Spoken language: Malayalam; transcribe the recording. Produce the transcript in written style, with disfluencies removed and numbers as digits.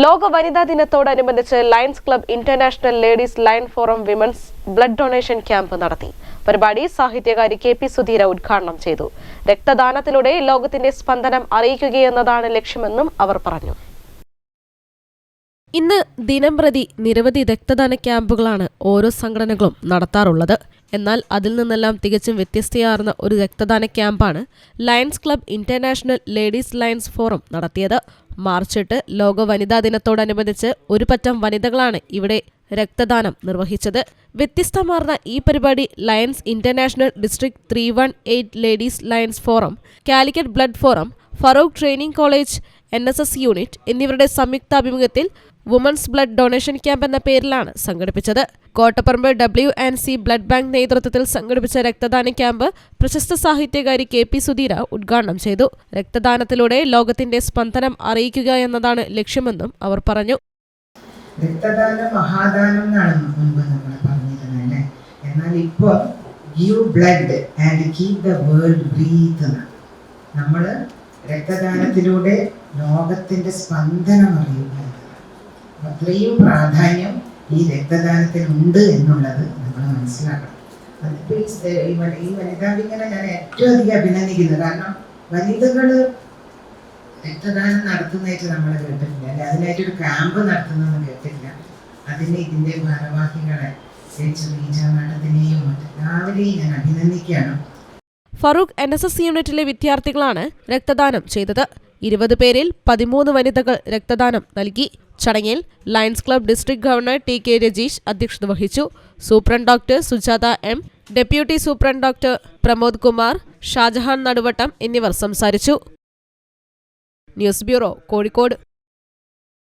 ലോക വനിതാ ദിനത്തോടനുബന്ധിച്ച് lions Club International ladies lion forum women's blood donation camp നടത്തി. പരിപാടി സാഹിത്യകാരി KP സുധീര ഉദ്ഘാടനം ചെയ്തു. രക്തദാനത്തിലൂടെ ലോകത്തിന്റെ സ്പന്ദനം അറിയിക്കുകയെന്നതാണ് ലക്ഷ്യമെന്നും അവർ പറഞ്ഞു. ഇന്ന് ദിനംപ്രതി നിരവധി രക്തദാന ക്യാമ്പുകളാണ് ഓരോ സംഘടനകളും നടത്താറുള്ളത്. എന്നാൽ അതിൽ നിന്നെല്ലാം തികച്ചും വ്യത്യസ്തയാർന്ന ഒരു രക്തദാന ക്യാമ്പാണ് Lions Club International Ladies Lions forum നടത്തിയത്. മാർച്ച് 8 ലോക വനിതാ ദിനത്തോടനുബന്ധിച്ച് ഒരു പറ്റം വനിതകളാണ് ഇവിടെ രക്തദാനം നിർവഹിച്ചത്. വ്യത്യസ്തമാർന്ന ഈ പരിപാടി Lions International District 318 ladies Lions forum, Calicut blood forum, Farook training college NSS unit എന്നിവരുടെ സംയുക്താഭിമുഖ്യത്തിൽ വുമൻസ് ബ്ലഡ് ഡൊണേഷൻ ക്യാമ്പ് എന്ന പേരിലാണ് സംഘടിപ്പിച്ചത്. കോട്ടപ്പറമ്പ് WNC ബ്ലഡ് ബാങ്ക് നേതൃത്വത്തിൽ സംഘടിപ്പിച്ച രക്തദാന ക്യാമ്പ് പ്രശസ്ത സാഹിത്യകാരി KP സുധീര ഉദ്ഘാടനം ചെയ്തു. രക്തദാനത്തിലൂടെ ലോകത്തിന്റെ സ്പന്ദനം അറിയിക്കുക എന്നതാണ് ലക്ഷ്യമെന്നും അവർ പറഞ്ഞു. രക്തദാനം മഹാദാനം എന്നാണ് മുൻപ് നമ്മൾ പറഞ്ഞിരുന്നത്. എന്നാൽ ഇപ്പോൾ give blood and keep the world breathe. നമ്മൾ രക്തദാനത്തിലൂടെ ലോകത്തിന്റെ സ്പന്ദനം അറിയുക. അത്രയും പ്രാധാന്യം ഈ രക്തദാനത്തിനുണ്ട് എന്നുള്ളത് നമ്മൾ മനസ്സിലാക്കണം. അതിപ്പോൾ ഈ വനിതാ ദിനം ഞാൻ ഏറ്റവും അധികം അഭിനന്ദിക്കുന്നത്. കാരണം വനിതകൾ രക്തദാനം നടത്തുന്നതായിട്ട് നമ്മൾ കേട്ടിട്ടില്ല, അല്ലെ അതിനായിട്ടൊരു ക്യാമ്പ് നടത്തുന്നതെന്ന് കേട്ടിട്ടില്ല. അതിന് ഇതിൻ്റെ ഭാരവാഹികളെ മാഡത്തിനെയും മറ്റെല്ലാവരെയും ഞാൻ അഭിനന്ദിക്കുകയാണ്. ഫറൂഖ് NSS യൂണിറ്റിലെ വിദ്യാർത്ഥികളാണ് രക്തദാനം ചെയ്തത്. 20 പേരിൽ 13 വനിതകൾ രക്തദാനം നൽകി. ചടങ്ങിൽ Lions club district governor TK Rajeesh അധ്യക്ഷത വഹിച്ചു. Superintendent doctor Sujatha M, deputy superintendent doctor Pramod Kumar, Shajahan Naduvattam എന്നിവർ സംസാരിച്ചു. News bureau, Kozhikode.